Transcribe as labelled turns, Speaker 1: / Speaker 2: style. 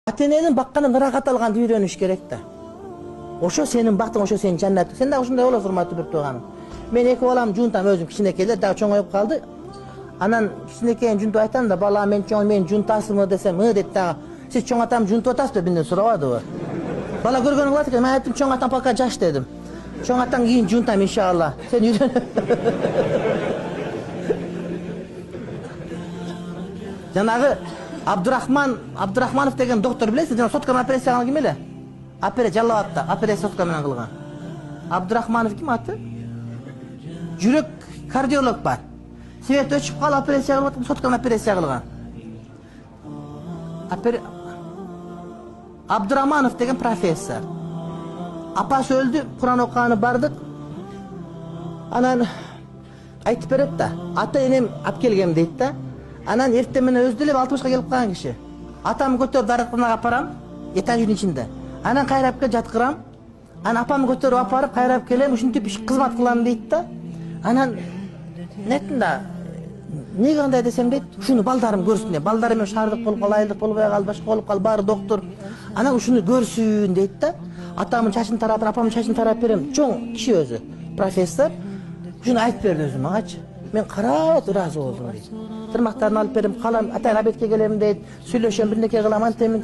Speaker 1: Ата-эненин бакканын ырахат алганды үйрөнүш керек да. Ошо сенин бактың, ошо сенин жаннатың. Сен да ушундай болосуң, урматтуу бір тууганым. Мен эки балам жунтам, өзүм кичинекейлер, дагы чоңоюп калды. Анан кичинекейин жунтуп айтам да, бала мен чоң, мен жунтасыңбы десем, дейт дагы. Сиз чоң атам жунтуп атасызбы деп менден сурабадыбы? Бала көргөнүң кылат экен, мен айттым чоң атам пока жаш дедим. Чоң атаң кийин жунтам иншалла. Сен үйрөн. Жанагы Абдурахманов деген доктор билесиз, жана сотканы операция кылган ким эле? Жаллабатта операция сотка менен кылган. Абдурахманов ким аты? Жүрөк кардиолог бар. Свет өчүп калып операция кылып атып, сотканы операция кылган. Абдурахманов деген профессор. Апасы өлдү, Куран окуганы бардык. Анан айтып берет да, ата-энем алып келгем дейт да. Анан эртең менен өзү деле 60 келип калган киши. Атамы көтөрүп дарыканага апарам, этаждын ичинде. Анан кайрап кел жаткырам. Анан апамы көтөрүп апарып, кайрап келем, ушинтип кызмат кылам дейт да. Анан неттин да, эмнеге кандай десем дейт, ушуну балдарым көрсүн деп. Балдарым шаардык болуп калып, айылдык болбой калып, башка болуп калып, баары доктор. Анан ушуну көрсүн дейт да. Атамын чачын тарап, апамын чачын тарап берем. Чоң киши өзү, профессор. Ушуну айтып берди өзү магачы. Мен карап ыраазы болдум дейт. Тырмактарын алып берем, калам, атайын обедке келем дейт, сүйлөшөм, бирнеке кылам, антемин.